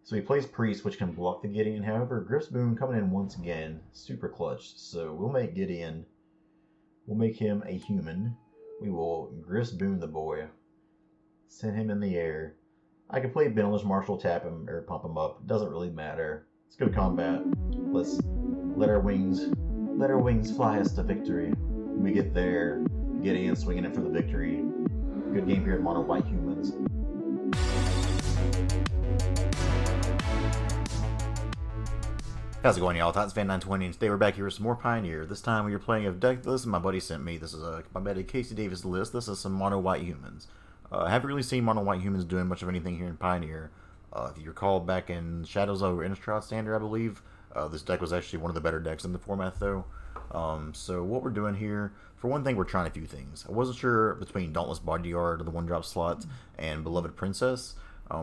So he plays Priest, which can block the Gideon. However, Gryff's Boon coming in once again, super clutch. So we'll make Gideon, we'll make him a human. We will Gryff's Boon the boy, send him in the air. I can play Benalish Marshal, tap him or pump him up. Doesn't really matter. It's good combat. Let's let our wings fly us to victory. When we get there, Gideon swinging in for the victory. Good game here at Mono White Humans. How's it going, y'all? It's Fan920, and today we're back here with some more Pioneer. This time we are playing a deck list my buddy sent me. This is my buddy Casey Davis list. This is some Mono White Humans. I haven't really seen Mono White Humans doing much of anything here in Pioneer. If you recall, back in Shadows over Innistrad Standard, I believe, this deck was actually one of the better decks in the format, though. So what we're doing here, for one thing, we're trying a few things. I wasn't sure between Dauntless Bodyguard, the one-drop slot, and Beloved Princess,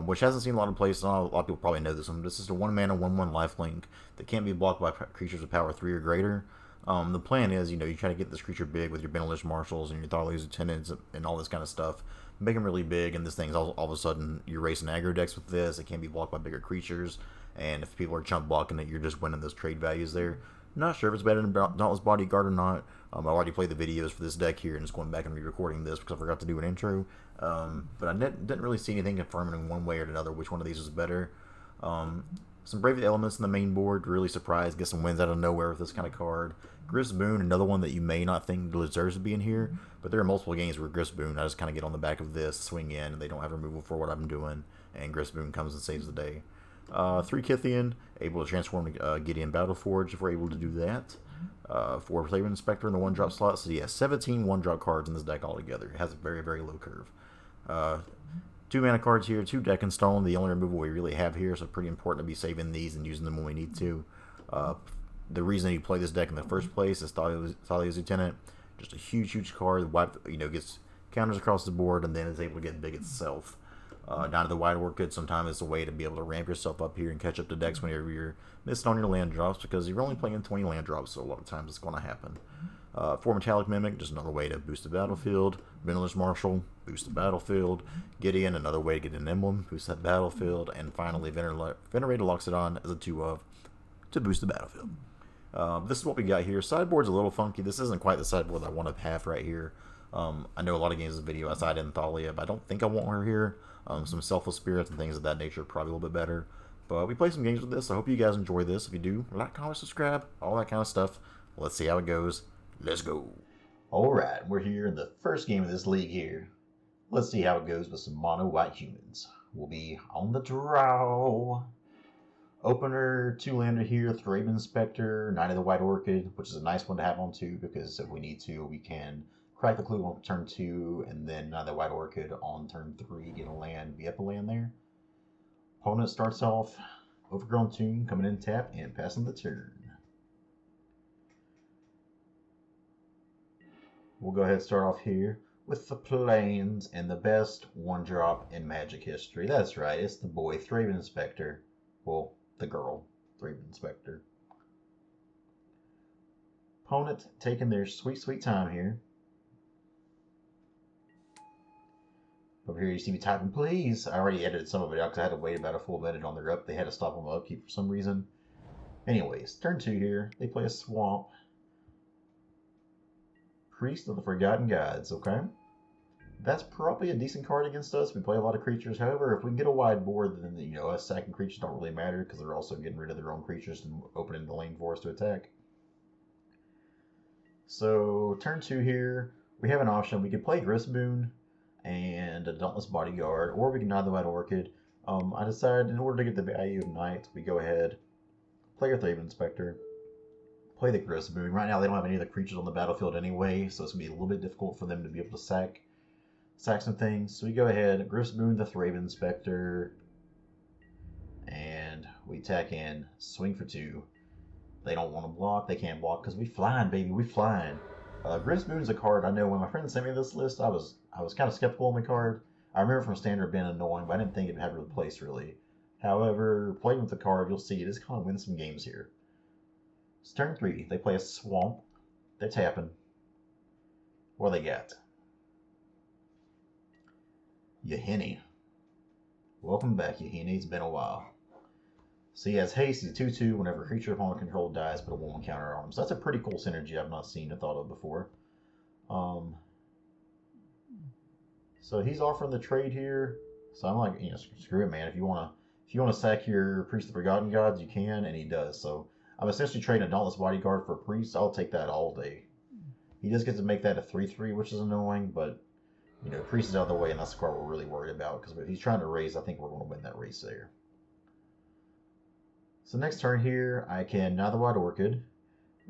which hasn't seen a lot of plays. A lot of people probably know this one. This is a 1-mana, 1/1 lifelink that can't be blocked by creatures with power 3 or greater. The plan is, you try to get this creature big with your Benalish Marshals and your Thalia's Lieutenants and all this kind of stuff. Make them really big, and this thing's all of a sudden, you're racing aggro decks with this. It can't be blocked by bigger creatures, and if people are chump blocking it, you're just winning those trade values there. Not sure if it's better than Dauntless Bodyguard or not. I already played the videos for this deck here and just going back and re-recording this because I forgot to do an intro. But I didn't really see anything confirming one way or another which one of these was better. Some Brave the Elements in the main board, really surprised, get some wins out of nowhere with this kind of card. Gryff's Boon, another one that you may not think deserves to be in here, but there are multiple games where Gryff's Boon, I just kind of get on the back of this, swing in, and they don't have removal for what I'm doing, and Gryff's Boon comes and saves the day. 3 Kytheon, able to transform to Gideon Battleforge if we're able to do that. 4 Thraben Inspector in the 1-drop slot, so yeah, 17 1-drop cards in this deck altogether. It has a very, very low curve. 2 mana cards here, 2 Deck and Stone, the only removal we really have here, so pretty important to be saving these and using them when we need to. The reason you play this deck in the first place is Thalia's Lieutenant. Just a huge, huge card, gets counters across the board, and then is able to get big itself. Down to the White Orchid, sometimes it's a way to be able to ramp yourself up here and catch up to decks whenever you're missing on your land drops, because you're only playing 20 land drops, so a lot of times it's going to happen. 4 Metallic Mimic, just another way to boost the battlefield. Benalish Marshal, boost the battlefield. Gideon, another way to get an emblem, boost that battlefield. And finally, Venerated Loxodon as a 2-of to boost the battlefield. This is what we got here. Sideboard's a little funky. This isn't quite the sideboard that I want to have right here. I know a lot of games in the video outside in Thalia, but I don't think I want her here. Some Selfless Spirits and things of that nature are probably a little bit better. But we play some games with this. I hope you guys enjoy this. If you do, like, comment, subscribe, all that kind of stuff. Let's see how it goes. Let's go. Alright, we're here in the first game of this league here. Let's see how it goes with some Mono White Humans. We'll be on the draw. Opener, 2-lander here, Thraben Inspector, Knight of the White Orchid, which is a nice one to have on 2 because if we need to, we can crack the clue on turn 2 and then Knight of the White Orchid on turn 3, get a land, be up a land there. Opponent starts off, Overgrown Tomb, coming in tap and passing the turn. We'll go ahead and start off here with the Plains and the best 1-drop in Magic history. That's right, it's the boy, Thraben Inspector. Well, the girl, Thraben Inspector. Opponent taking their sweet, sweet time here. Over here you see me typing, please. I already edited some of it out because I had to wait about a full minute on their up. They had to stop on the upkeep for some reason. Anyways, turn 2 here. They play a Swamp. Priest of the Forgotten Gods, okay? That's probably a decent card against us. We play a lot of creatures. However, if we can get a wide board, then, us sacking creatures don't really matter because they're also getting rid of their own creatures and opening the lane for us to attack. So, turn 2 here. We have an option. We could play Gryff's Boon and a Dauntless Bodyguard, or we can Knight of the White Orchid. I decided in order to get the value of Knight, we go ahead, play your Thraben Inspector, play the Gryff's Boon. Right now they don't have any of the creatures on the battlefield anyway, so it's going to be a little bit difficult for them to be able to sack some things. So we go ahead, Gryff's Boon, the Thraben Inspector, and we tack in, swing for 2. They don't want to block, they can't block, because we flying, baby, we flying. Gryff's Boon is a card I know when my friend sent me this list, I was kind of skeptical on the card. I remember from Standard being annoying, but I didn't think it'd have a place really. However, playing with the card, you'll see it is kind of win some games here. It's turn 3. They play a Swamp. They're tapping. What they got? Yahini. Welcome back, Yahini. It's been a while. So he has haste, he's a 2/2. Whenever a creature opponent control dies, put a 1/1 counter on him. So that's a pretty cool synergy I've not seen or thought of before. So he's offering the trade here. So I'm like, screw it, man. If you wanna sack your Priest of the Forgotten Gods, you can, and he does. So I'm essentially trading a Dauntless Bodyguard for a Priest. I'll take that all day. He does get to make that a 3/3, which is annoying, but Priest is out of the way, and that's the card we're really worried about. Because if he's trying to raise, I think we're going to win that race there. So next turn here, I can Now the White Orchid,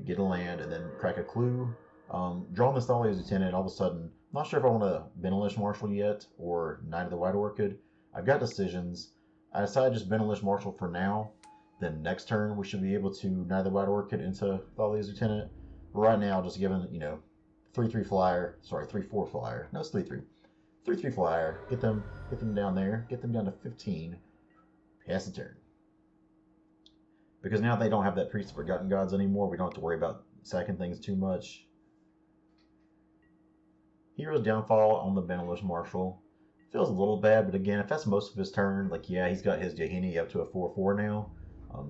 get a land, and then crack a clue. Drawing this Thalia's Lieutenant, all of a sudden, I'm not sure if I want to Benalish Marshal yet, or Knight of the White Orchid. I've got decisions. I decided just Benalish Marshal for now. Then next turn, we should be able to Knight of the White Orchid into Thalia's Lieutenant. But right now, just given, 3/3 flyer, sorry, 3/4 flyer. No, it's 3/3. 3/3 flyer. Get them down there. Get them down to 15. Pass the turn. Because now they don't have that Priest of Forgotten Gods anymore. We don't have to worry about sacking things too much. Hero's Downfall on the Benalish Marshal. Feels a little bad, but again, if that's most of his turn, like, yeah, he's got his Jahini up to a 4/4 now.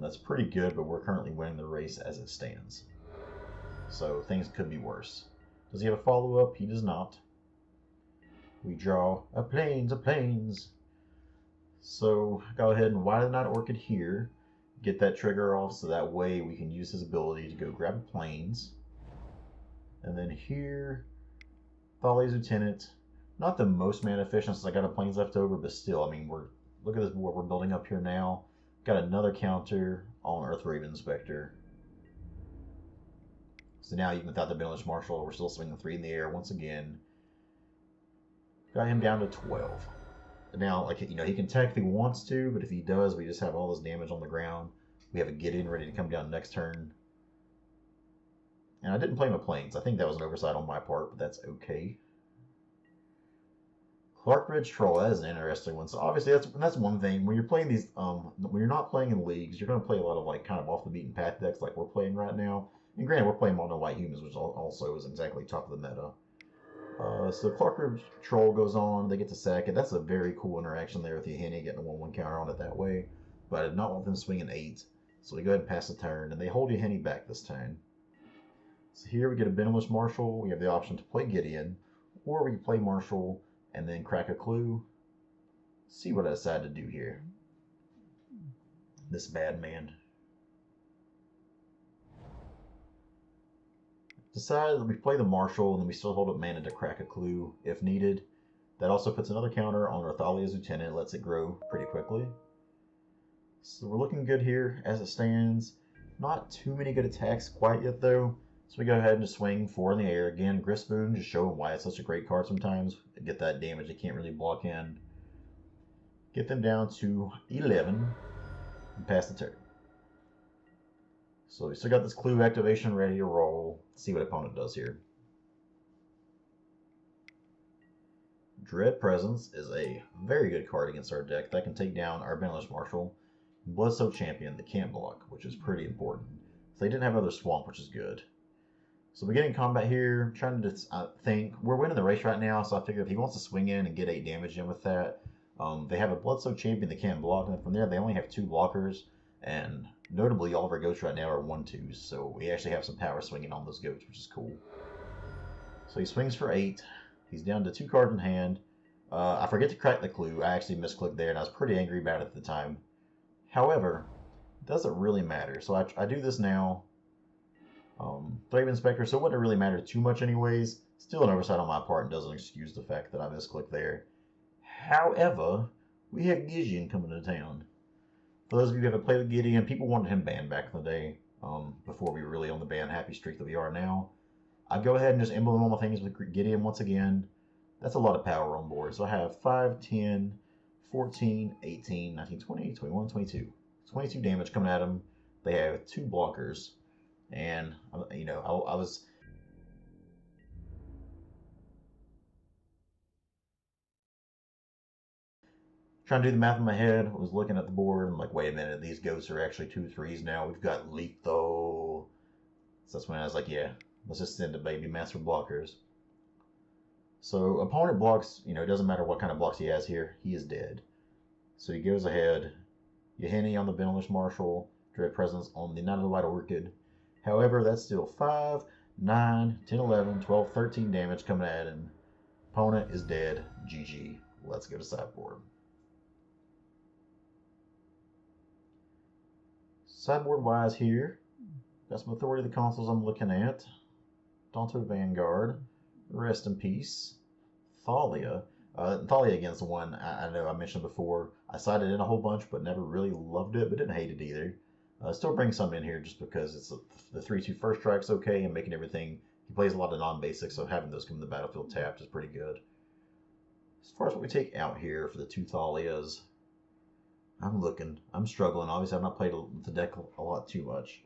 That's pretty good, but we're currently winning the race as it stands. So things could be worse. Does he have a follow-up? He does not. We draw a plains. So go ahead and Why the Not Orchid here. Get that trigger off so that way we can use his ability to go grab a plains. And then here, Thalia's Lieutenant. Not the most mana efficient since I got a plains left over, but still, I mean, look at this board we're building up here now. Got another counter on our Thraben Inspector. So now, even without the Benalish Marshal, we're still swinging 3 in the air once again. Got him down to 12. Now, like, he can tech if he wants to, but if he does, we just have all this damage on the ground. We have a Gideon ready to come down next turn. And I didn't play my plains. I think that was an oversight on my part, but that's okay. Clarkbridge Troll, that is an interesting one. So obviously that's one thing. When you're playing these, when you're not playing in leagues, you're going to play a lot of like kind of off the beaten path decks like we're playing right now. And granted, we're playing Mono White Humans, which also isn't exactly top of the meta. So Clarkbridge Troll goes on. They get to sack it. That's a very cool interaction there with Yahini getting a 1/1 counter on it that way. But I did not want them swinging 8. So we go ahead and pass the turn, and they hold Yahini back this time. So here we get a Benalish Marshal. We have the option to play Gideon, or we can play Marshal and then crack a clue. See what I decide to do here. This bad man. Decide that we play the Marshal and then we still hold up mana to crack a clue if needed. That also puts another counter on our Thalia's Lieutenant, lets it grow pretty quickly. So we're looking good here as it stands. Not too many good attacks quite yet though. So we go ahead and just swing 4 in the air. Again, Gryff Boon, just showing why it's such a great card sometimes. Get that damage they can't really block in. Get them down to 11 and pass the turn. So we still got this clue activation ready to roll. Let's see what opponent does here. Dread Presence is a very good card against our deck that can take down our Benalish Marshal. Bloodsoaked Champion, the can't block, which is pretty important. So they didn't have other Swamp, which is good. So beginning combat here, trying to think. We're winning the race right now, so I figure if he wants to swing in and get 8 damage in with that, they have a Bloodsoaked Champion that can't block, and from there they only have 2 blockers, and notably all of our goats right now are 1/2s, so we actually have some power swinging on those goats, which is cool. So he swings for 8. He's down to 2 cards in hand. I forget to crack the clue. I actually misclicked there, and I was pretty angry about it at the time. However, it doesn't really matter. So I do this now. Thraben Inspector, so it wouldn't really matter too much anyways. Still an oversight on my part and doesn't excuse the fact that I misclicked there. However, we have Gideon coming to town. For those of you who haven't played with Gideon, people wanted him banned back in the day, before we were really on the ban happy streak that we are now. I go ahead and just implement all my things with Gideon once again. That's a lot of power on board. So I have 5, 10, 14, 18, 19, 20, 21, 22. 22 damage coming at him. They have 2 blockers. And, I was trying to do the math in my head. I was looking at the board. I'm like, wait a minute. These goats are actually 2/3s now. We've got lethal. So that's when I was like, yeah, let's just send a baby master blockers. So opponent blocks, it doesn't matter what kind of blocks he has here. He is dead. So he goes ahead Yahenni on the Benalish Marshal, Dread Presence on the Knight of the White Orchid. However, that's still 5, 9, 10, 11, 12, 13 damage coming at him. Opponent is dead. GG. Let's go to sideboard. Sideboard-wise here, got some Authority of the Consuls I'm looking at. Dauntless Vanguard, Rest in Peace, Thalia. Thalia against the one I know I mentioned before. I sided in a whole bunch, but never really loved it, but didn't hate it either. Still bring some in here just because it's the 3/2 first strike's okay, and making everything. He plays a lot of non-basics, so having those come to the battlefield tapped is pretty good. As far as what we take out here for the 2 Thalias, I'm struggling. Obviously, I've not played the deck a lot too much.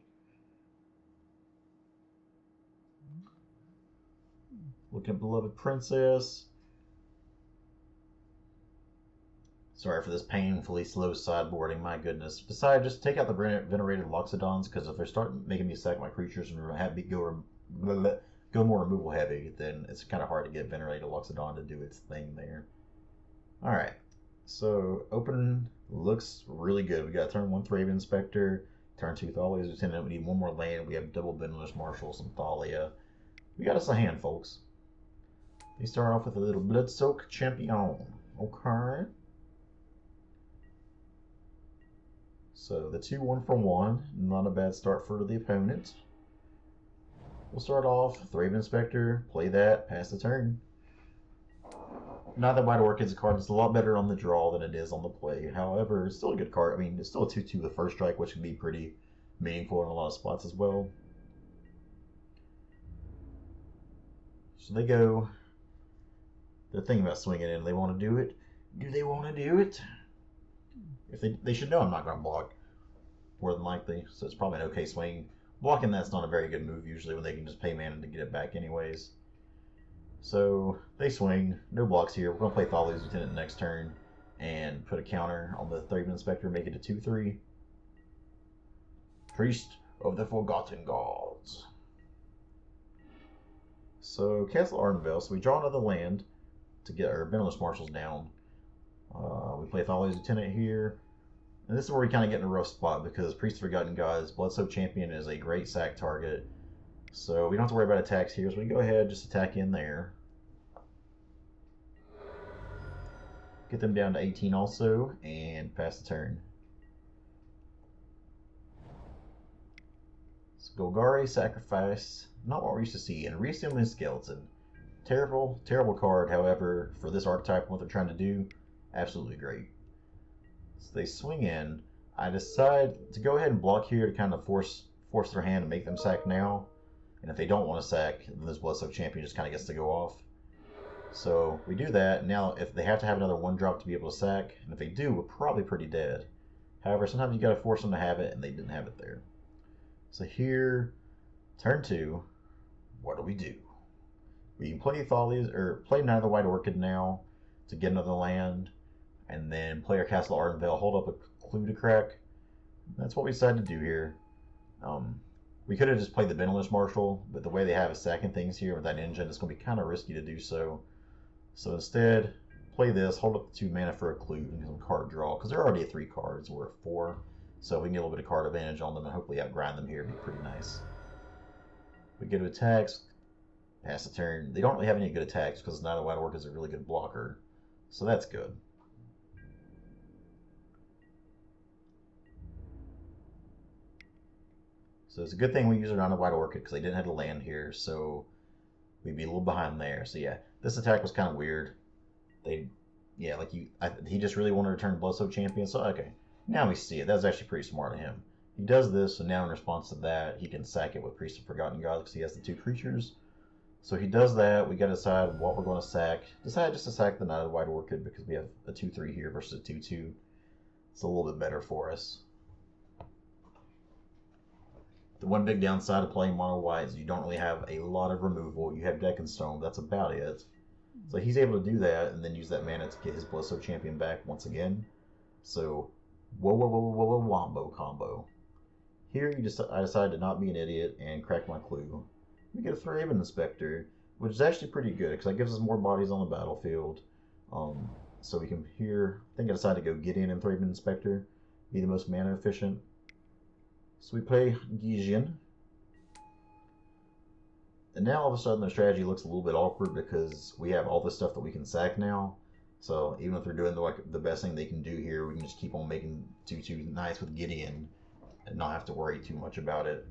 Looking at Beloved Princess. Sorry for this painfully slow sideboarding, my goodness. Besides, just take out the Venerated Loxodons, because if they're starting making me sack my creatures and have me go more removal heavy, then it's kind of hard to get Venerated Loxodon to do its thing there. Alright, so open looks really good. We got turn 1 Thraben Inspector, turn 2 Thalia's Lieutenant. We need one more land. We have double Benalish Marshal, some Thalia. We got us a hand, folks. We start off with a little Bloodsoak Champion. Okay. So the 2 1-for-1, not a bad start for the opponent. We'll start off Thraben Inspector, play that, pass the turn. Not that White Orchid's a card that's a lot better on the draw than it is on the play. However, it's still a good card. I mean, it's still a 2/2 with first strike, which can be pretty meaningful in a lot of spots as well. So they go. They're thinking about swinging in. They want to do it. Do they want to do it? If they should know I'm not going to block, more than likely. So it's probably an okay swing. Blocking that's not a very good move usually when they can just pay mana to get it back anyways. So they swing. No blocks here. We're going to play Thalia's Lieutenant next turn and put a counter on the Thraben Inspector, make it a 2/3. Priest of the Forgotten Gods. So Castle Ardenvale. So we draw another land to get our Benalish Marshals down. We play Thalia's Lieutenant here. And this is where we kind of get in a rough spot because Priest of Forgotten Gods, Bloodsoak Champion is a great sack target. So we don't have to worry about attacks here, so we go ahead, just attack in there. Get them down to 18 also, and pass the turn. So Golgari, Sacrifice, not what we're used to see, and Reassembling Skeleton. Terrible, terrible card, however, for this archetype and what they're trying to do, absolutely great. So they swing in. I decide to go ahead and block here to kind of force their hand and make them sack now. And if they don't want to sack, then this Bloodsoak Champion just kind of gets to go off. So we do that. Now, if they have to have another 1-drop to be able to sack, and if they do, we're probably pretty dead. However, sometimes you got to force them to have it, and they didn't have it there. So here, turn 2, what do? We can play Thalia's, or play Knight of the White Orchid now to get another land, and then play our Castle Ardenvale, hold up a clue to crack. That's what we decided to do here. We could have just played the Benalish Marshal, but the way they have is sacking things here with that engine, it's going to be kind of risky to do so. So instead, play this, hold up the 2 mana for a clue, and some card draw, because they're already at 3 cards, we're at 4. So we can get a little bit of card advantage on them and hopefully outgrind them here, it'd be pretty nice. We go to attacks, pass the turn. They don't really have any good attacks because Knight of the White Orchid is a really good blocker, so that's good. So it's a good thing we use it on the White Orchid because they didn't have to land here, so we'd be a little behind there. So yeah, this attack was kind of weird. He just really wanted to turn Bloodsoak Champion. So okay, now we see it. That's actually pretty smart of him. He does this, so now in response to that, he can sack it with Priest of Forgotten Gods because he has the 2 creatures. So he does that. We got to decide what we're going to sack. Decide just to sack the Knight of the White Orchid because we have a 2/3 here versus a 2/2. It's a little bit better for us. The one big downside of playing mono white is you don't really have a lot of removal. You have Deck and Stone, that's about it. So he's able to do that and then use that mana to get his Bloodsoak Champion back once again. So, wombo combo. Here I decided to not be an idiot and crack my clue. We get a Thraben Inspector, which is actually pretty good because that gives us more bodies on the battlefield. So we can here, I think I decided to go Gideon and Thraben Inspector. be the most mana efficient. So we play Gideon. And now all of a sudden the strategy looks a little bit awkward because we have all this stuff that we can sack now. So even if they're doing the best thing they can do here, we can just keep on making 2/2 nice with Gideon and not have to worry too much about it.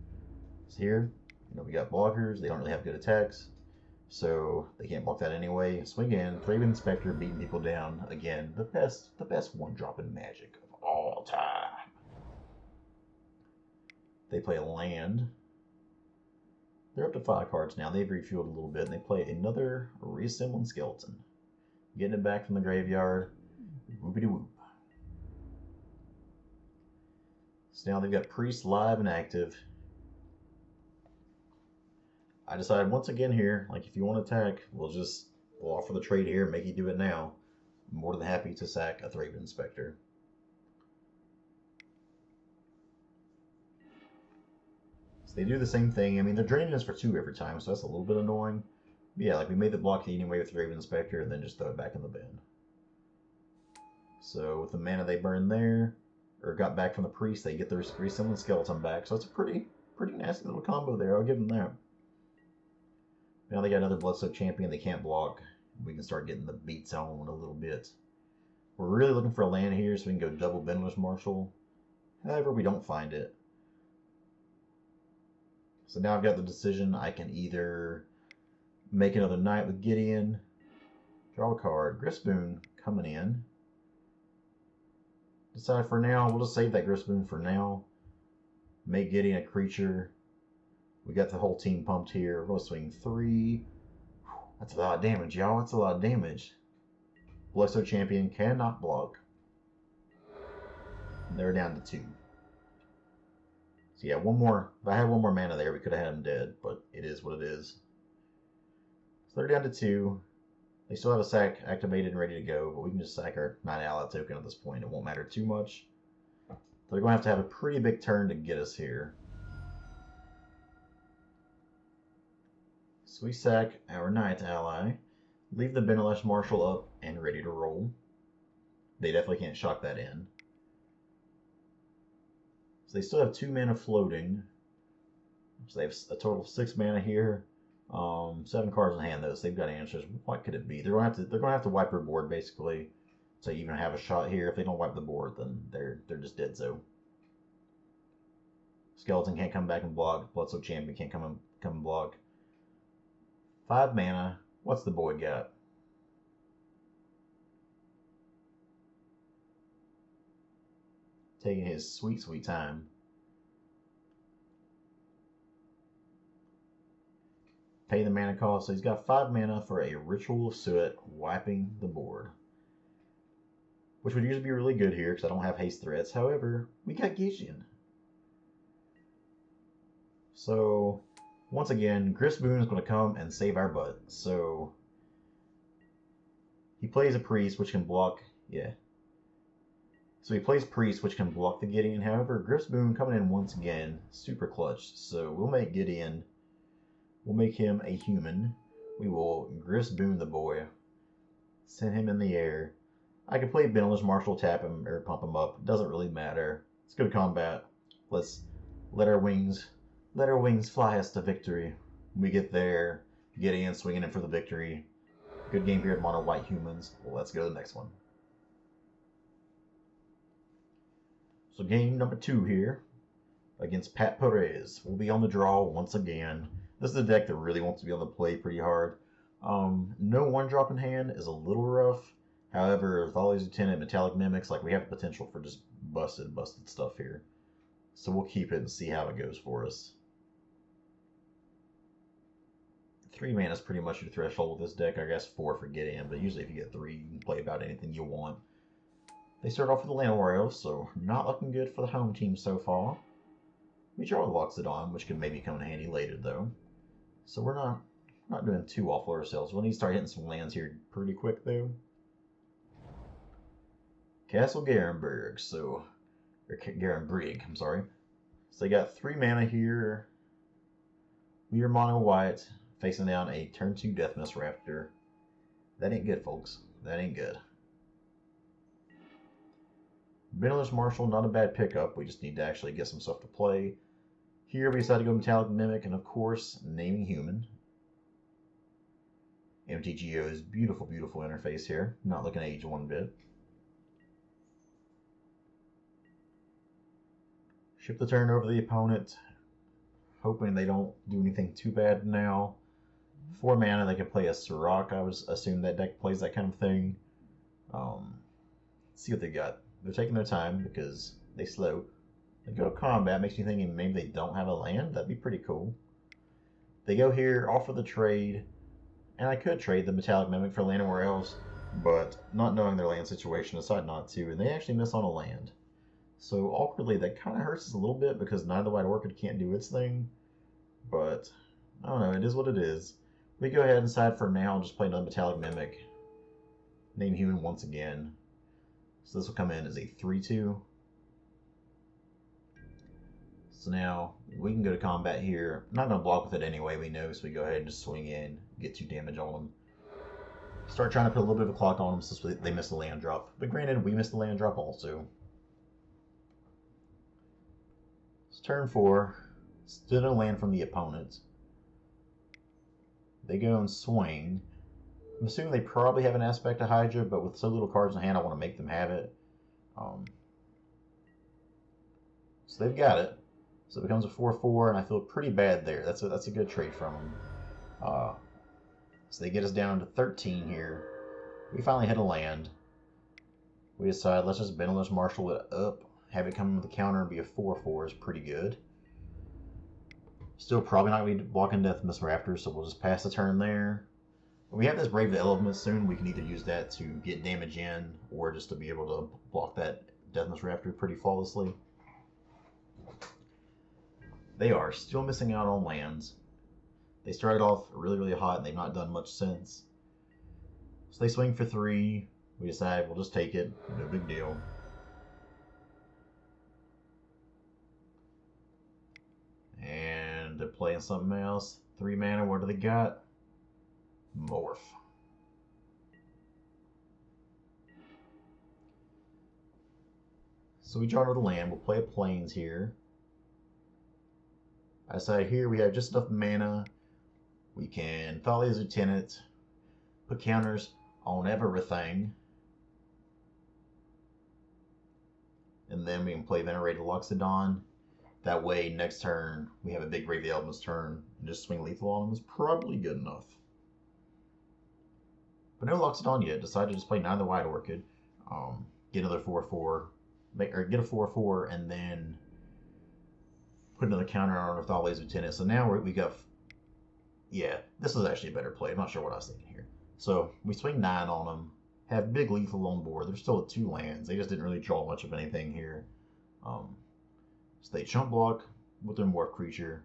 So here, we got blockers. They don't really have good attacks, so they can't block that anyway. So again, Thraben Inspector beating people down again. The best one-drop in Magic of all time. They play a land. They're up to 5 cards now. They've refueled a little bit, and they play another Reassembling Skeleton. Getting it back from the graveyard. Whoopity whoop. So now they've got Priest live and active. I decided once again here, like if you want to attack, we'll offer the trade here, make you do it now. I'm more than happy to sack a Thraben Inspector. So they do the same thing. I mean, they're draining us for 2 every time, so that's a little bit annoying. But yeah, like we made the block anyway with Thraben Inspector, and then just throw it back in the bin. So with the mana they burned there, or got back from the Priest, they get their Reassembling Skeleton back. So it's a pretty nasty little combo there. I'll give them that. Now they got another Bloodsoaked Champion they can't block. We can start getting the beats on a little bit. We're really looking for a land here so we can go double Benalish Marshal. However, we don't find it. So now I've got the decision. I can either make another Knight with Gideon, draw a card, Gryff Boon coming in. Decide for now, we'll just save that Gryff Boon for now. Make Gideon a creature. We got the whole team pumped here. We're going to swing 3. That's a lot of damage, y'all. That's a lot of damage. Bloodsoaked Champion cannot block. And they're down to 2. So yeah, one more. If I had one more mana there, we could have had him dead, but it is what it is. So they're down to 2. They still have a sack activated and ready to go, but we can just sack our 9 ally token at this point. It won't matter too much. They're going to have a pretty big turn to get us here. So we sack our Knight ally, leave the Benalish Marshal up and ready to roll. They definitely can't shock that in. So they still have 2 mana floating. So they have a total of 6 mana here. 7 cards in hand though, so they've got answers. What could it be? They're gonna have to wipe their board basically to even have a shot here. If they don't wipe the board, then they're just dead. So Skeleton can't come back and block. Bloodsoaked Champion can't come and block. 5 mana. What's the boy got? Taking his sweet time. Pay the mana cost. So he's got 5 mana for a Ritual of Soot, wiping the board. Which would usually be really good here because I don't have haste threats. However, we got Gideon. So once again, Gryff Boon is going to come and save our butt. So he plays a Priest, which can block. Yeah. So he plays Priest, which can block the Gideon. However, Gryff Boon coming in once again, super clutch. So we'll make Gideon. We'll make him a human. We will Gryff Boon the boy. Send him in the air. I can play Benalish Marshal, tap him, or pump him up. It doesn't really matter. It's good combat. Let's let our wings fly us to victory. When we get there, Gideon swinging in for the victory. Good game here at Mono White Humans. Well, let's go to the next one. So game number 2 here against Pat Perez. We'll be on the draw once again. This is a deck that really wants to be on the play pretty hard. No 1-drop in hand is a little rough. However, Thalia's Lieutenant, Metallic Mimics, like we have the potential for just busted stuff here. So we'll keep it and see how it goes for us. 3 mana is pretty much your threshold with this deck. I guess 4 for Gideon, but usually if you get 3, you can play about anything you want. They start off with the Land Warrior, so not looking good for the home team so far. We draw the Loxodon, which could maybe come in handy later though. So we're not doing too awful ourselves. We'll need to start hitting some lands here pretty quick though. Castle Ardenvale, or Garenbrig, I'm sorry. So they got 3 mana here. We are mono white, facing down a turn 2 Deathmist Raptor. That ain't good, folks. That ain't good. Benalish Marshal, not a bad pickup. We just need to actually get some stuff to play. Here we decided to go Metallic Mimic, and of course, Naming Human. MTGO's beautiful, beautiful interface here. Not looking to age one bit. Ship the turn over the opponent. Hoping they don't do anything too bad now. 4 mana, they can play a Sirach. I was assuming that deck plays that kind of thing. See what they got. They're taking their time because they slow. They go to combat, makes me think maybe they don't have a land. That'd be pretty cool. They go here, offer the trade, and I could trade the Metallic Mimic for land anywhere else, but not knowing their land situation, decide not to, and they actually miss on a land. So awkwardly, that kind of hurts us a little bit because neither the White Orchid can't do its thing, but I don't know, it is what it is. We go ahead and decide for now, just play another Metallic Mimic. Name Human once again. So this will come in as a 3/2. So now we can go to combat here. I'm not going to block with it anyway, we know, so we go ahead and just swing in, get 2 damage on them. Start trying to put a little bit of a clock on them since they missed the land drop. But granted, we missed the land drop also. It's turn 4. Still no land from the opponent. They go and swing. I'm assuming they probably have an aspect to Hydra, but with so little cards in hand, I want to make them have it. So they've got it. So it becomes a 4/4, and I feel pretty bad there. That's a good trade from them. So they get us down to 13 here. We finally hit a land. We decide, let's just Benalish Marshal it up. Have it come with a counter and be a 4/4 is pretty good. Still probably not going to be blocking Deathmist Raptor, so we'll just pass the turn there. When we have this Brave the Elements soon, we can either use that to get damage in, or just to be able to block that Deathmist Raptor pretty flawlessly. They are still missing out on lands. They started off really, really hot, and they've not done much since. So they swing for 3. We decide we'll just take it. No big deal. And they're playing something else. 3 mana, what do they got? Morph. So we draw another land. We'll play a Plains here. I decide here we have just enough mana. We can Thalia's Lieutenant, put counters on everything. And then we can play Venerated Loxodon. That way, next turn, we have a big Brave the Elements turn, and just swing lethal on them is probably good enough. But no Loxodon yet. Decided to just play neither White Orchid. Get another 4/4, or get a 4/4, and then put another counter on our Thalia's Lieutenant. So now we got, yeah, this is actually a better play. I'm not sure what I was thinking here. So we swing 9 on them, have big lethal on board. They're still at 2 lands. They just didn't really draw much of anything here. So they chump block with their morph creature.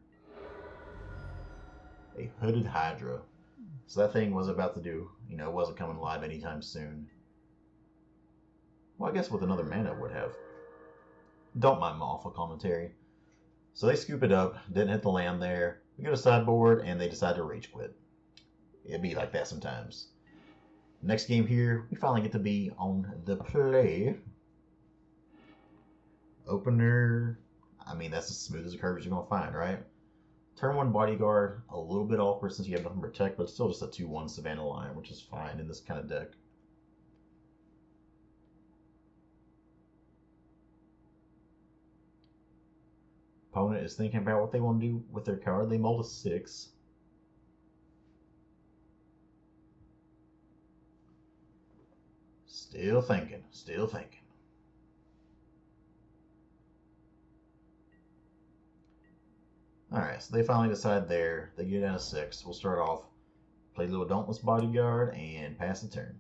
A Hooded Hydra. So that thing was about to do, you know, it wasn't coming live anytime soon. Well, I guess with another mana it would have. Don't mind my awful commentary. So they scoop it up, didn't hit the land there. We go to sideboard, and they decide to rage quit. It'd be like that sometimes. Next game here, we finally get to be on the play. Opener. I mean, that's as smooth as a curve as you're going to find, right? Turn 1 Bodyguard, a little bit awkward since you have nothing to protect, but it's still just a 2/1 Savannah Lion, which is fine in this kind of deck. Opponent is thinking about what they want to do with their card. They mulled a 6. Still thinking, still thinking. Alright, so they finally decide there. They get down to 6. We'll start off, play a little Dauntless Bodyguard, and pass the turn.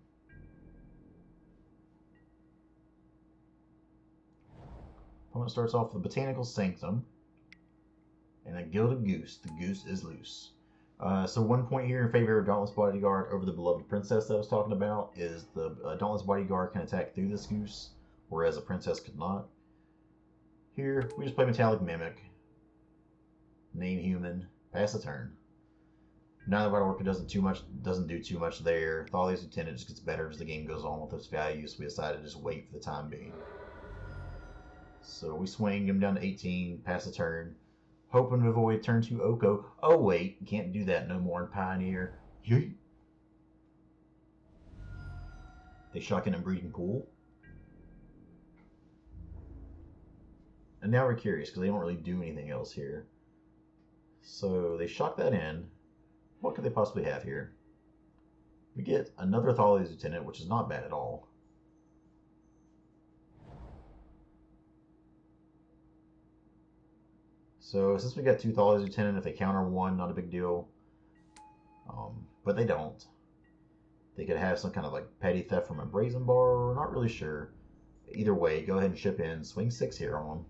Opponent starts off with a Botanical Sanctum and a Gilded Goose. The goose is loose. So 1 point here in favor of Dauntless Bodyguard over the Beloved Princess that I was talking about is the Dauntless Bodyguard can attack through this goose, whereas a princess could not. Here, we just play Metallic Mimic. Name Human, pass the turn. Now the White Orchid doesn't do too much there. Thalia's Lieutenant just gets better as the game goes on with its value, so we decided to just wait for the time being. So we swing him down to 18, pass the turn, hoping to avoid turn 2 Oko. Oh wait, can't do that no more in Pioneer. Yeet. They shotgun and breeding pool. And now we're curious because they don't really do anything else here. So they shock that in. What could they possibly have here? We get another Thalia's Lieutenant, which is not bad at all. So since we got 2 Thalia's Lieutenant, if they counter 1, not a big deal. But they don't. They could have some kind of like petty theft from a Brazen Bar, not really sure. Either way, go ahead and ship in. Swing 6 here on them.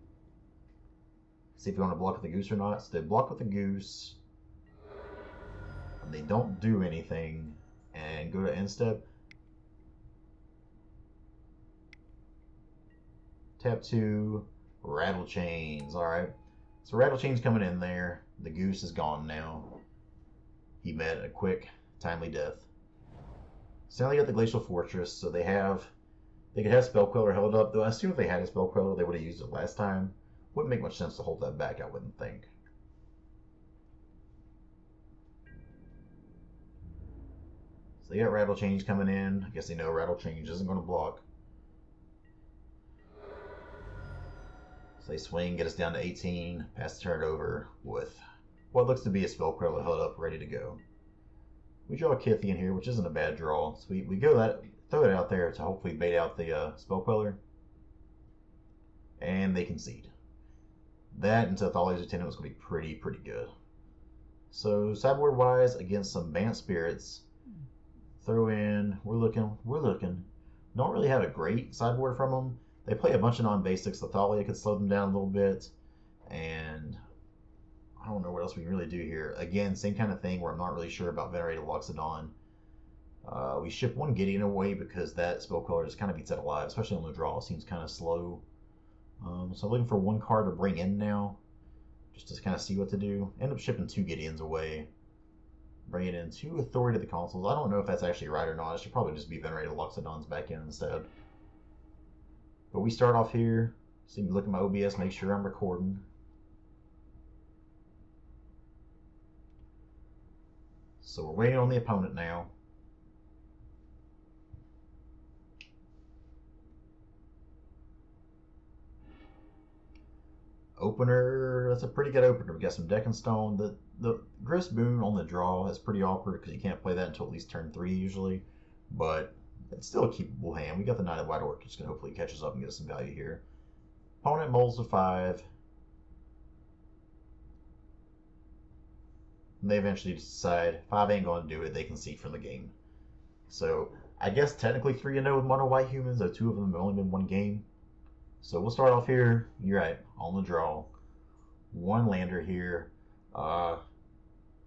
See if you want to block with the goose or not. So they block with the goose. And they don't do anything. And go to end step. Tap 2. Rattle Chains. Alright. So Rattle Chains coming in there. The goose is gone now. He met a quick, timely death. So now they got the Glacial Fortress. So they could have Spell Queller held up. Though I assume if they had a Spell Queller, they would have used it last time. Wouldn't make much sense to hold that back, I wouldn't think. So they got Rattle Change coming in. I guess they know Rattle Change isn't going to block. So they swing, get us down to 18, pass the turn over with what looks to be a Spell Queller held up, ready to go. We draw a Kytheon here, which isn't a bad draw. So we throw it out there to hopefully bait out the Spell Queller. And they concede. That into Thalia's Lieutenant was going to be pretty good. So sideboard wise, against some Bant Spirits, throw in, we're looking. Don't really have a great sideboard from them. They play a bunch of non-basics. The Thalia could slow them down a little bit. And I don't know what else we can really do here. Again, same kind of thing where I'm not really sure about Venerated Loxodon. We ship one Gideon away because that Spell Queller just kind of beats that alive, especially on the draw. It seems kind of slow. So I'm looking for one card to bring in now, just to kind of see what to do. End up shipping 2 Gideons away. Bringing in 2 Authority to the Consoles. I don't know if that's actually right or not. It should probably just be Venerated Loxodons back in instead. But we start off here. See me look at my OBS, make sure I'm recording. So we're waiting on the opponent now. Opener, that's a pretty good opener. We got some Deck and Stone. The Gryff's Boon on the draw is pretty awkward because you can't play that until at least turn 3 usually. But it's still a keepable hand. We got the Knight of White Orchid, which can hopefully catch us up and get us some value here. Opponent molds a 5. And they eventually decide 5 ain't going to do it. They concede from the game. So I guess technically 3-0 with mono white humans, though 2 of them have only been 1 game. So we'll start off here. You're right, on the draw. 1 lander here.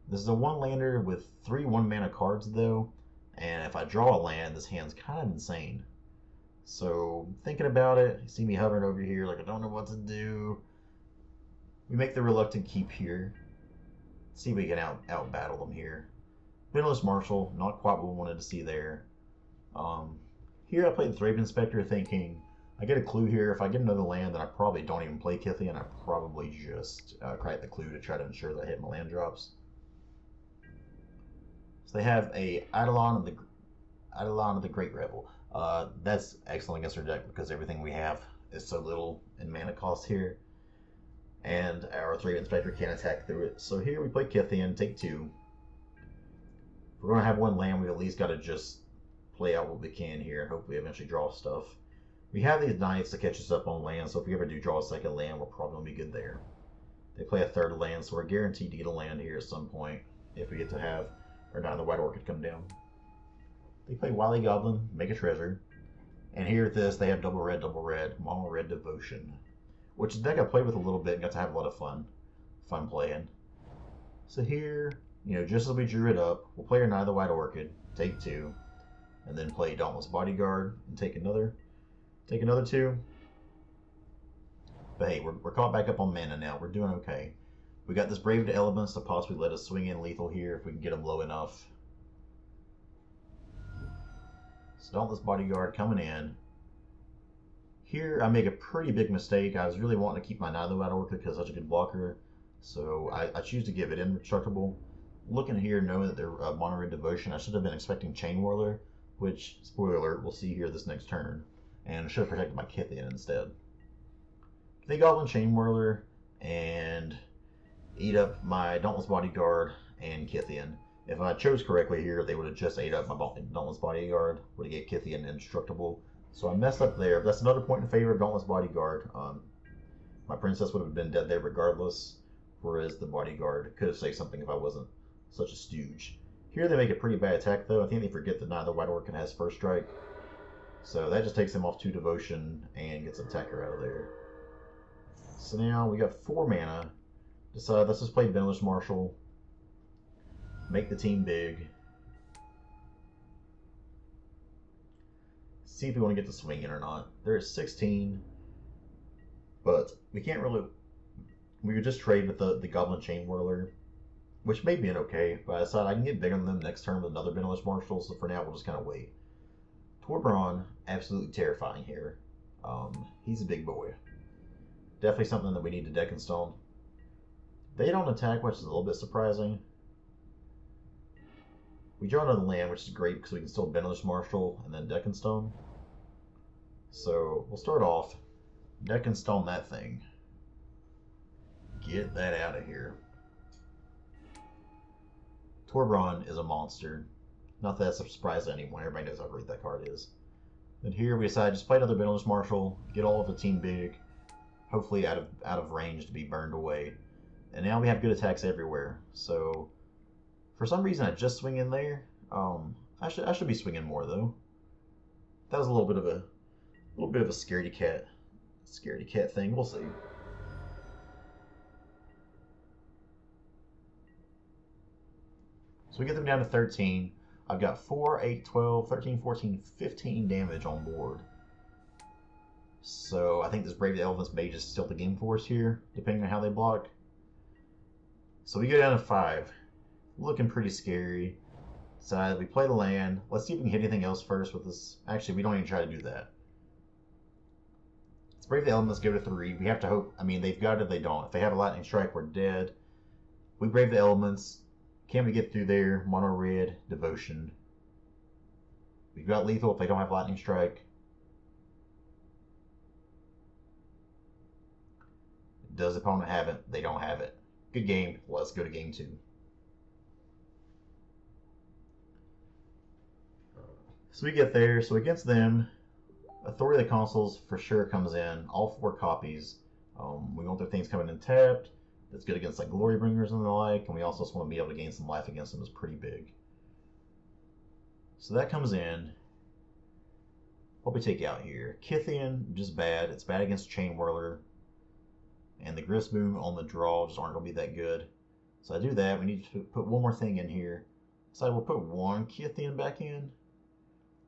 This is a 1 lander with 3 1-mana cards though. And if I draw a land, this hand's kind of insane. So thinking about it, you see me hovering over here like I don't know what to do. We make the reluctant keep here. See if we can out battle them here. Benalish Marshal, not quite what we wanted to see there. Here I played the Thraben Inspector thinking, I get a clue here. If I get another land, then I probably don't even play Kytheon. I probably just crack the clue to try to ensure that I hit my land drops. So they have a Eidolon of the Great Rebel. That's excellent against our deck because everything we have is so little in mana cost here. And our Thraben Inspector can't attack through it. So here we play Kytheon, take 2. If we're going to have 1 land, we've at least got to just play out what we can here and hopefully eventually draw stuff. We have these Knights to catch us up on land, so if we ever do draw a second land, we're probably going to be good there. They play a 3rd land, so we're guaranteed to get a land here at some point if we get to have our Knight of the White Orchid come down. They play Wily Goblin, make a treasure. And here at this, they have double red, mono red Devotion. Which is a deck I played with a little bit and got to have a lot of fun playing. So here, just as we drew it up, we'll play our Knight of the White Orchid, take 2, and then play Dauntless Bodyguard and take another 2. But hey, we're caught back up on mana now. We're doing okay. We got this Brave to Elements to possibly let us swing in lethal here if we can get them low enough. So Dauntless Bodyguard coming in. Here, I make a pretty big mistake. I was really wanting to keep my Knight of the White Orchid because it's such a good blocker, so I choose to give it indestructible. Looking here, knowing that they're mono red devotion, I should have been expecting Chain Whirler, which, spoiler alert, we'll see here this next turn, and should have protected my Kytheon instead. They Goblin Chain Whirler and eat up my Dauntless Bodyguard and Kytheon. If I chose correctly here, they would have just ate up my Dauntless Bodyguard, would have gave Kytheon indestructible. So I messed up there. That's another point in favor of Dauntless Bodyguard. My princess would have been dead there regardless, whereas the bodyguard could have saved something if I wasn't such a stooge. Here they make a pretty bad attack though. I think they forget that neither White Orchid has first strike. So that just takes him off 2 devotion and gets an attacker out of there. So now we got 4 mana. Decide, let's just play Benalish Marshal. Make the team big. See if we want to get the swing in or not. They're at 16. But we can't really... We would just trade with the Goblin Chain Whirler, which may be an okay, but I decided I can get bigger than them next turn with another Benalish Marshal, so for now we'll just kind of wait. Torbran, absolutely terrifying here. He's a big boy. Definitely something that we need to deck and stone. They don't attack, which is a little bit surprising. We draw another land, which is great because we can still Benalish Marshal and then deck and stone. So we'll start off, deck and stone that thing. Get that out of here. Torbran is a monster. Not that that's a surprise to anyone. Everybody knows how great that card is. And here we decide just play another Benalish Marshal, get all of the team big, hopefully out of range to be burned away. And now we have good attacks everywhere. So for some reason I just swing in there. I should be swinging more though. That was a little bit of a scaredy cat thing. We'll see. So we get them down to 13. I've got 4, 8, 12, 13, 14, 15 damage on board. So I think this Brave the Elements may just steal the game for us here, depending on how they block. So we go down to 5. Looking pretty scary. So we play the land. Let's see if we can hit anything else first with this. Actually, we don't even try to do that. Let's Brave the Elements, go to 3. We have to hope. I mean, they've got it, they don't. If they have a Lightning Strike, we're dead. We Brave the Elements. Can we get through there? Mono red, devotion. We've got lethal if they don't have Lightning Strike. Does the opponent have it? They don't have it. Good game. Let's go to game 2. So we get there. So against them, Authority of the Consuls for sure comes in. All 4 copies. We want their things coming in tapped. That's good against like Glory Bringers and the like, and we also just want to be able to gain some life against them is pretty big. So that comes in. What we take out here? Kytheon, just bad. It's bad against Chain Whirler. And the Gryff Boon on the draw just aren't going to be that good. So I do that. We need to put one more thing in here. So I will put 1 Kytheon back in.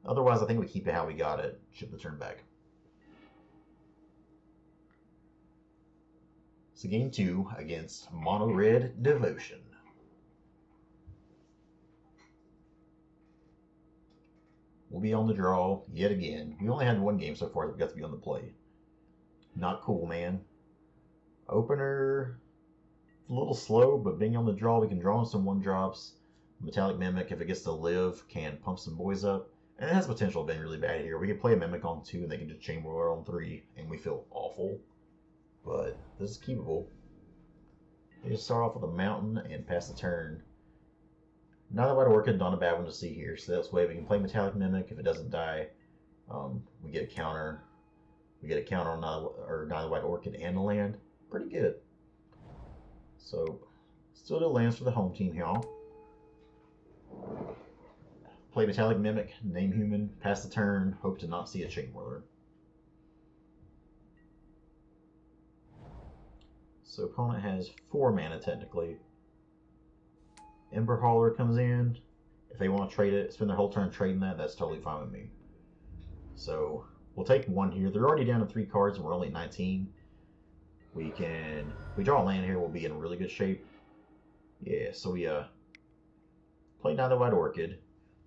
Otherwise, I think we keep it how we got it. Ship the turn back. So game 2 against Mono Red Devotion. We'll be on the draw yet again. We only had 1 game so far that we got to be on the play. Not cool, man. Opener, a little slow, but being on the draw, we can draw on some 1-drops. Metallic Mimic, if it gets to live, can pump some boys up. And it has potential of being really bad here. We can play a Mimic on 2, and they can just Chain Whirler on 3, and we feel awful. But this is keepable. They just start off with a mountain and pass the turn. Neither White Orchid, not a bad one to see here. So that's way we can play Metallic Mimic. If it doesn't die, we get a counter. We get a counter on neither White Orchid and the land. Pretty good. So still no lands for the home team here. Play Metallic Mimic, name human, pass the turn, hope to not see a Chain Whirler. So opponent has 4 mana technically. Ember Hauler comes in. If they want to trade it, spend their whole turn trading that, that's totally fine with me. So we'll take 1 here. They're already down to 3 cards and we're only at 19. We draw a land here, we'll be in really good shape. Yeah, so we play Neither White Orchid.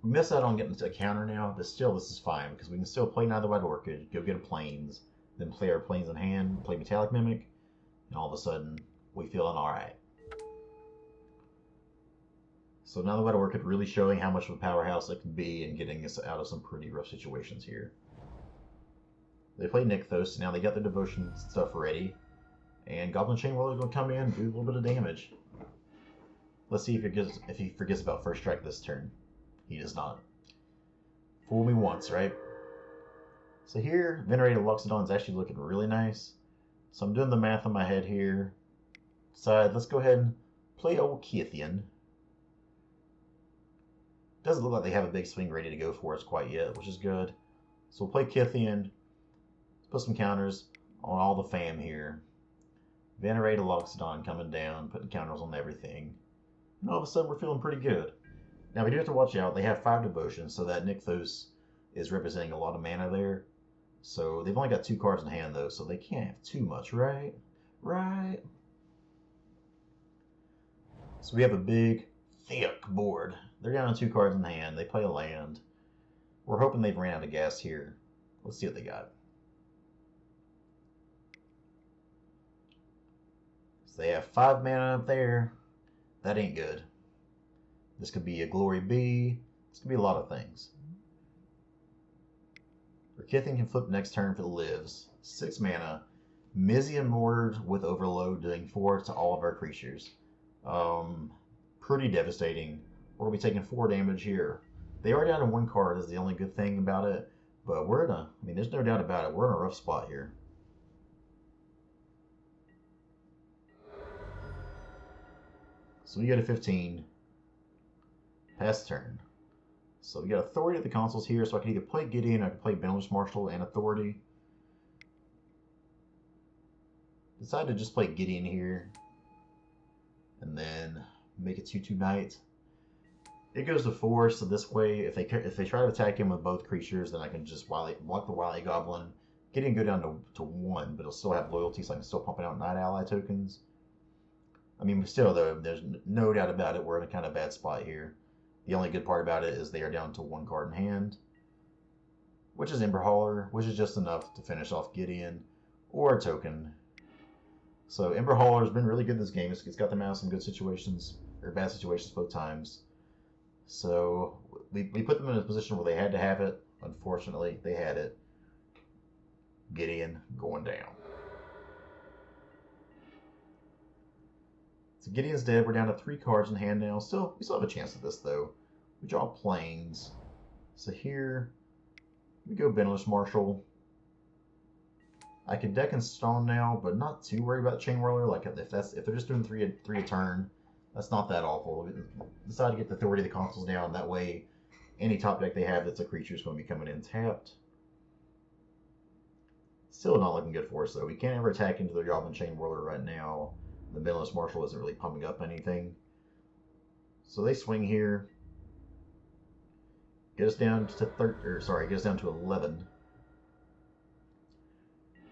We miss out on getting to a counter now, but still this is fine because we can still play Neither White Orchid, go get a Plains, then play our planes in hand, play Metallic Mimic, and all of a sudden, we feeling alright. So now the Battle Orchid really showing how much of a powerhouse it can be and getting us out of some pretty rough situations here. They play Nykthos, now they got their devotion stuff ready, and Goblin Chainwhirler is going to come in and do a little bit of damage. Let's see if he forgets about first strike this turn. He does not. Fool me once, right? So here, Venerated Loxodon is actually looking really nice. So I'm doing the math in my head here. Decide, let's go ahead and play old Kytheon. Doesn't look like they have a big swing ready to go for us quite yet, which is good. So we'll play Kytheon. Let's put some counters on all the fam here. Venerated Loxodon coming down, putting counters on everything. And all of a sudden we're feeling pretty good. Now we do have to watch out. They have 5 devotions, so that Nykthos is representing a lot of mana there. So they've only got 2 cards in hand though, so they can't have too much, right? Right. So we have a big, thick board. They're down to 2 cards in hand. They play a land. We're hoping they've ran out of gas here. Let's see what they got. So they have 5 mana up there. That ain't good. This could be a Glory B. This could be a lot of things. Kytheon can flip next turn for the lives. 6 mana. Mizian Mortared with Overload, doing 4 to all of our creatures. Pretty devastating. We're going to be taking 4 damage here. They are down to 1 card is the only good thing about it. But we're in a, I mean, there's no doubt about it. We're in a rough spot here. So we get a 15. Pass turn. So we got Authority at the consoles here, so I can either play Gideon or I can play Benalish Marshal and Authority. Decided to just play Gideon here. And then make it 2/2 Knight. It goes to 4, so this way, if they try to attack him with both creatures, then I can just block the Wily Goblin. Gideon go down to 1, but it'll still have loyalty, so I can still pump out Night Ally tokens. I mean, still though, there's no doubt about it, we're in a kind of bad spot here. The only good part about it is they are down to 1 card in hand, which is Ember Hauler, which is just enough to finish off Gideon, or a token. So Ember Hauler has been really good this game. It's got them out of some good situations, or bad situations both times. So we put them in a position where they had to have it. Unfortunately, they had it. Gideon going down. So Gideon's dead. We're down to 3 cards in hand now. We still have a chance at this though. We draw planes. So here we go Benalish Marshal. I can deck and stone now, but not too worried about Chainwhirler. Like if they're just doing three a turn, that's not that awful. Decide to get the Authority of the consoles down. That way, any top deck they have that's a creature is going to be coming in tapped. Still not looking good for us though. We can't ever attack into their Goblin Chainwhirler right now. The Benalish Marshal isn't really pumping up anything. So they swing here. Get us down to get us down to 11.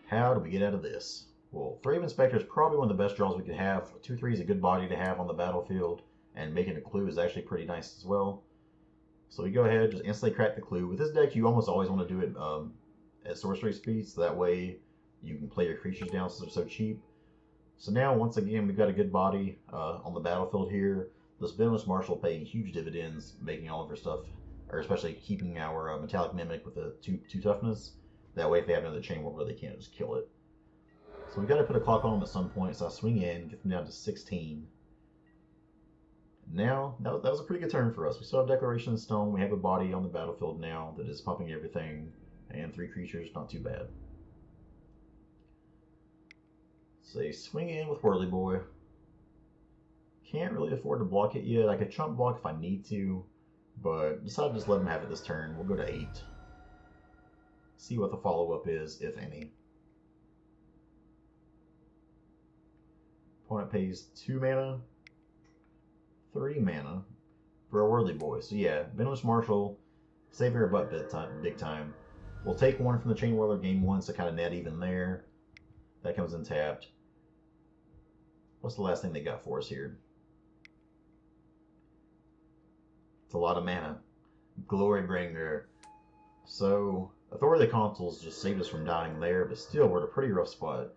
How do we get out of this? Well, Thraben Inspector is probably one of the best draws we could have. 2/3 is a good body to have on the battlefield, and making a clue is actually pretty nice as well. So we go ahead, just instantly crack the clue. With this deck, you almost always want to do it at sorcery speed, so that way you can play your creatures down since they're so cheap. So now, once again, we've got a good body on the battlefield here. This Benalish Marshal paying huge dividends, making all of our stuff, or especially keeping our Metallic Mimic with a 2 toughness. That way, if they have another Chainwhirler, they can't just kill it. So we got to put a clock on them at some point. So I swing in, get them down to 16. Now, that was a pretty good turn for us. We still have Declaration in Stone. We have a body on the battlefield now that is pumping everything. And 3 creatures, not too bad. So they swing in with Whirly Boy. Can't really afford to block it yet. I could chump block if I need to. But decide to just let them have it this turn. We'll go to 8. See what the follow-up is, if any. Opponent pays 2 mana, 3 mana for a Whirly Boy. So yeah, Benalish Marshal, saving her butt big time. We'll take 1 from the Chainwhirler game 1, so kind of net even there. That comes in tapped. What's the last thing they got for us here? It's a lot of mana. Glorybringer. So Authority of the Consuls just saved us from dying there, but still, we're in a pretty rough spot.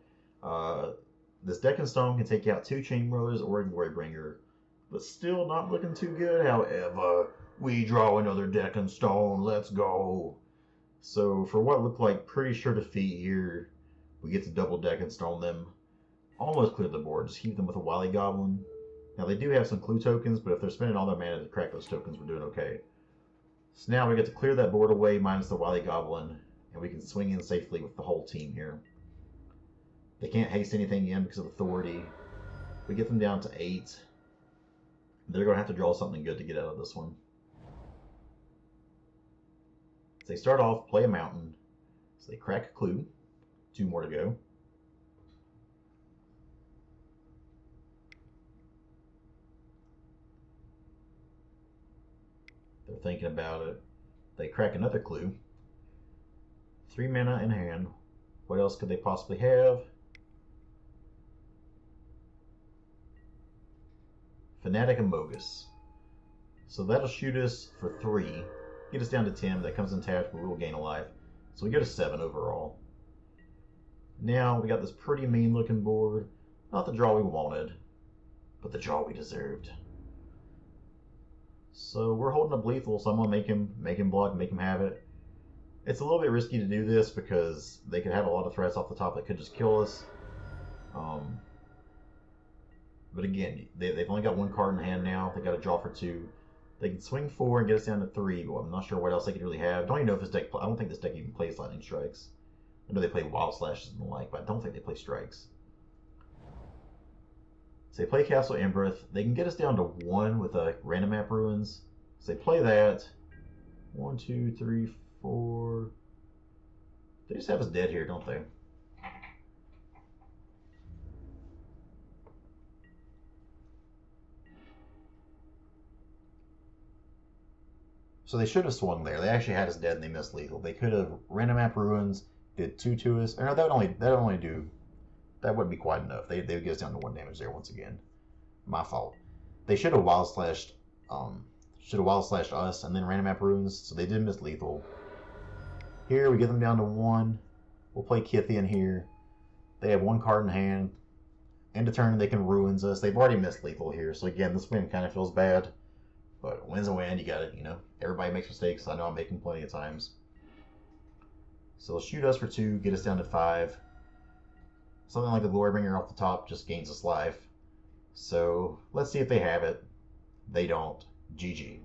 This Deck and Stone can take out 2 Chain Brothers or a Glorybringer, but still not looking too good. However, we draw another Deck and Stone. Let's go. So, for what looked like pretty sure defeat here, we get to double Deck and Stone them. Almost clear the board. Just keep them with a Wily Goblin. Now, they do have some clue tokens, but if they're spending all their mana to crack those tokens, we're doing okay. So now we get to clear that board away minus the Wily Goblin, and we can swing in safely with the whole team here. They can't haste anything in because of authority. We get them down to 8. They're going to have to draw something good to get out of this one. So they start off, play a mountain. So they crack a clue. 2 more to go. They're thinking about it. They crack another clue. 3 mana in hand. What else could they possibly have? Fanatic and Mogus. So that'll shoot us for 3. Get us down to 10. That comes in tapped, but we'll gain a life. So we go to 7 overall. Now we got this pretty mean looking board. Not the draw we wanted, but the draw we deserved. So we're holding up lethal, so I'm going to make him block, make him have it. It's a little bit risky to do this because they could have a lot of threats off the top that could just kill us. But again, they've only got 1 card in hand now. They got to draw for 2. They can swing 4 and get us down to 3. Well, I'm not sure what else they could really have. Don't even know if this deck. I don't think this deck even plays Lightning Strikes. I know they play Wild Slashes and the like, but I don't think they play Strikes. So they play Castle Ardenvale. They can get us down to 1 with a Random Map Ruins. So they play that. 1, 2, 3, 4. They just have us dead here, don't they? So they should have swung there. They actually had us dead and they missed lethal. They could have Random Map Ruins, did 2 to us. Or no, that wouldn't be quite enough. They would get us down to 1 damage there once again. My fault. They should have wild slashed us and then Random Map Ruins, so they did miss lethal. Here we get them down to 1. We'll play Kytheon here. They have 1 card in hand. End of turn they can ruins us. They've already missed lethal here, so again this win kind of feels bad. But win's a win, you got it, Everybody makes mistakes. I know I'm making plenty of times. So they'll shoot us for 2, get us down to 5. Something like the Glorybringer off the top just gains us life. So let's see if they have it. They don't. GG.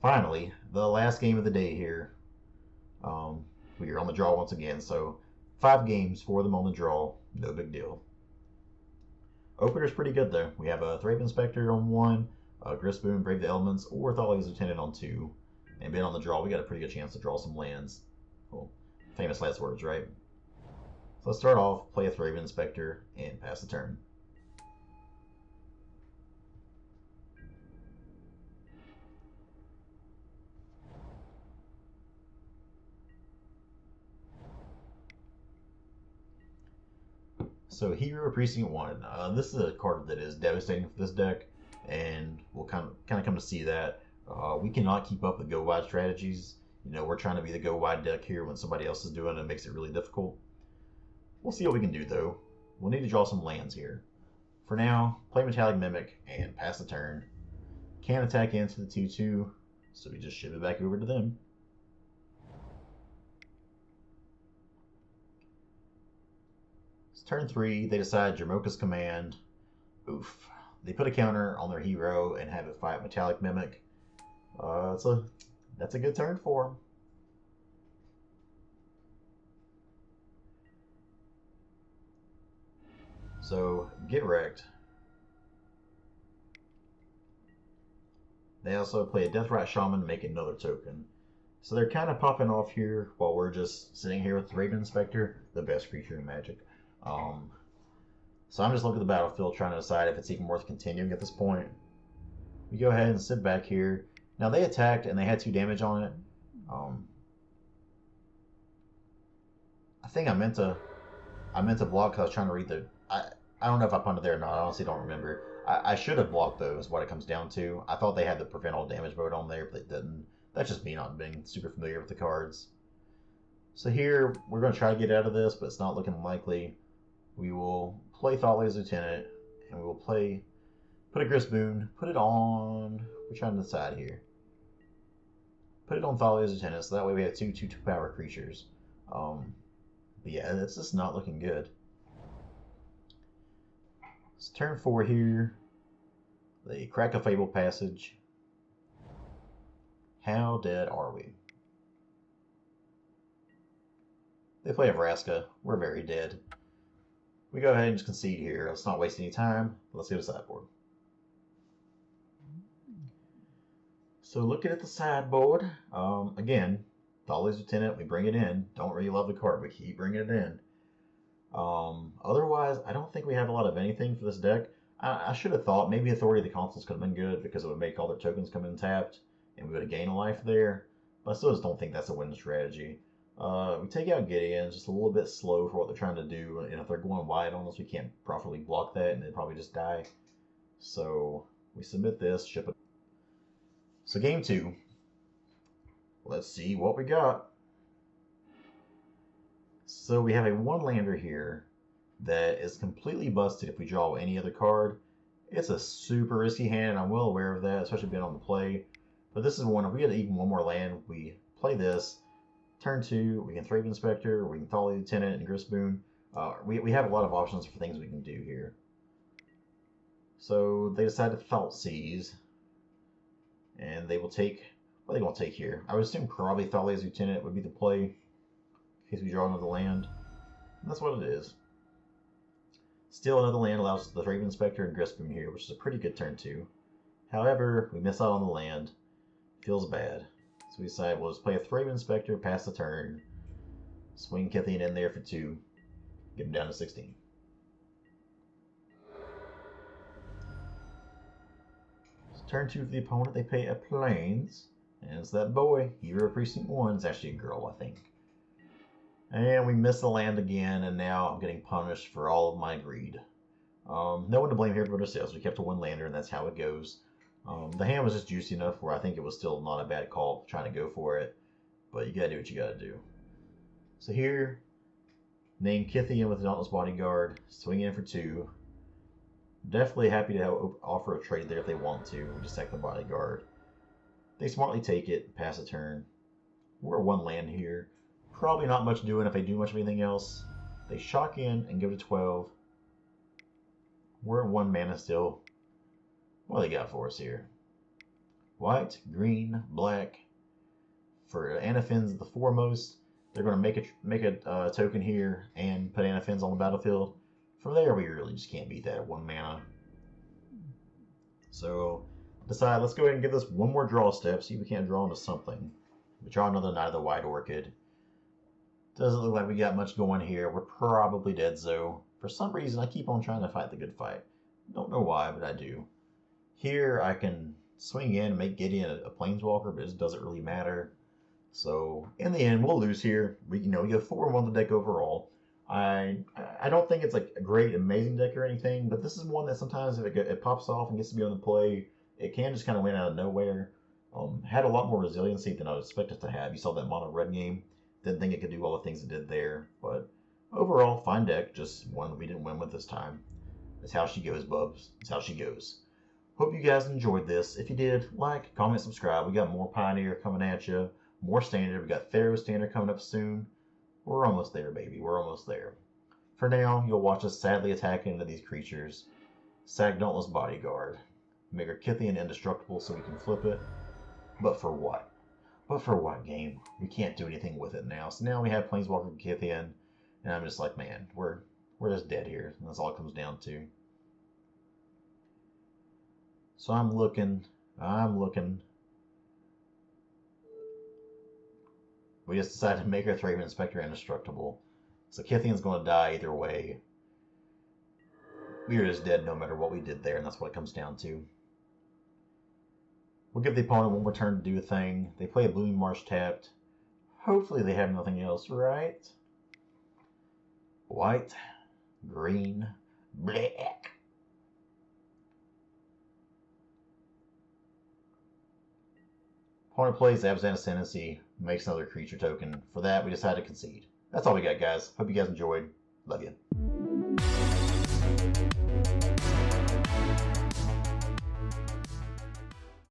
Finally, the last game of the day here. We are on the draw once again, so 5 games, 4 of them on the draw. No big deal. Opener's pretty good though. We have a Thraben Inspector on 1. Gryff, Boon, Brave the Elements, or Thalia's Lieutenant on 2. And being on the draw, we got a pretty good chance to draw some lands. Well, famous last words, right? So let's start off, play a Thraben Inspector, and pass the turn. So Hero Precinct 1. This is a card that is devastating for this deck, and we'll kind of come to see that. We cannot keep up with go-wide strategies. We're trying to be the go-wide deck here when somebody else is doing it. It makes it really difficult. We'll see what we can do, though. We'll need to draw some lands here. For now, play Metallic Mimic and pass the turn. Can't attack into the 2-2, so we just ship it back over to them. It's turn 3. They decide Jamoka's Command. Oof. They put a counter on their hero and have it fight Metallic Mimic. That's a good turn for them. So, get wrecked. They also play a Deathrite Shaman to make another token. So they're kind of popping off here while we're just sitting here with the Thraben Inspector, the best creature in Magic. So I'm just looking at the battlefield trying to decide if it's even worth continuing at this point. We go ahead and sit back here. Now they attacked and they had 2 damage on it. I think I meant to block because I was trying to read the... I don't know if I punted there or not. I honestly don't remember. I should have blocked those, what it comes down to. I thought they had the prevent all damage mode on there, but they didn't. That's just me not being super familiar with the cards. So here, we're going to try to get out of this, but it's not looking likely. We will play Thalia's Lieutenant, and we will put a Gryff Boon, put it on, we're trying to decide here. Put it on Thalia's Lieutenant, so that way we have two power creatures. But yeah, it's just not looking good. It's turn 4 here. They crack a Fable Passage. How dead are we? They play a Vraska. We're very dead. We go ahead and just concede here. Let's not waste any time. Let's go to sideboard. So looking at the sideboard, again, Thalia's Lieutenant, we bring it in. Don't really love the card, but keep bringing it in. Otherwise, I don't think we have a lot of anything for this deck. I should have thought maybe Authority of the Consuls could have been good because it would make all their tokens come in tapped, and we would have gained a life there. But I still just don't think that's a winning strategy. We take out Gideon, just a little bit slow for what they're trying to do, and if they're going wide on us, we can't properly block that, and they'd probably just die. So we submit this, ship it. So game 2. Let's see what we got. So we have a 1-lander here that is completely busted if we draw any other card. It's a super risky hand, and I'm well aware of that, especially being on the play. But this is one, if we get even one more land, we play this. Turn 2, we can Thraben Inspector, we can Thalia Lieutenant and Gryff Boon. We have a lot of options for things we can do here. So they decide to Felt Seize. And they will take, what are they going to take here? I would assume probably Thalia's Lieutenant would be the play in case we draw another land. And that's what it is. Still another land allows the Thraben Inspector and Gryff Boon here, which is a pretty good turn 2. However, we miss out on the land. Feels bad. So we decide we'll just play a Thraben Inspector, pass the turn, swing Kytheon in there for 2, get him down to 16. So turn 2 for the opponent, they pay a Plains, and it's that boy, Hero Precinct 1. It's actually a girl, I think. And we miss the land again, and now I'm getting punished for all of my greed. No one to blame here but ourselves. We kept a 1-lander, and that's how it goes. The hand was just juicy enough where I think it was still not a bad call trying to go for it. But you gotta do what you gotta do. So here, name Kytheon with the Dauntless Bodyguard, swing in for 2. Definitely happy to offer a trade there if they want to. We just sack the Bodyguard. They smartly take it, pass a turn. We're 1 land here. Probably not much doing if they do much of anything else. They shock in and go to 12. We're at 1 mana still. What do they got for us here? White, green, black. For Anafin's the foremost. They're going to make a token here and put Anafin's on the battlefield. From there, we really just can't beat that at 1 mana. So, decide, let's go ahead and give this one more draw step, see if we can't draw into something. We draw another Knight of the White Orchid. Doesn't look like we got much going here. We're probably dead, so for some reason, I keep on trying to fight the good fight. Don't know why, but I do. Here, I can swing in and make Gideon a Planeswalker, but it just doesn't really matter. So, in the end, we'll lose here. We go 4-1 the deck overall. I don't think it's like a great, amazing deck or anything, but this is one that sometimes if it pops off and gets to be on the play, it can just kind of win out of nowhere. Had a lot more resiliency than I would expect it to have. You saw that mono red game. Didn't think it could do all the things it did there, but overall, fine deck. Just one that we didn't win with this time. That's how she goes, bubs. That's how she goes. Hope you guys enjoyed this. If you did, like, comment, subscribe. We got more Pioneer coming at you. More Standard. We got Theros Standard coming up soon. We're almost there, baby. We're almost there. For now, you'll watch us sadly attack into these creatures. Sack Dauntless Bodyguard. Make our Kytheon indestructible so we can flip it. But for what? But for what, game? We can't do anything with it now. So now we have Planeswalker Kytheon. And I'm just like, man, we're just dead here. And that's all it comes down to. So I'm looking. We just decided to make our Thraben Inspector indestructible. So Kytheon's going to die either way. We are just dead no matter what we did there, and that's what it comes down to. We'll give the opponent one more turn to do a thing. They play a Benalish Marshal tapped. Hopefully they have nothing else, right? White, green, black. Opponent plays Abzan Ascendancy, makes another creature token. For that, we decided to concede. That's all we got, guys. Hope you guys enjoyed. Love you.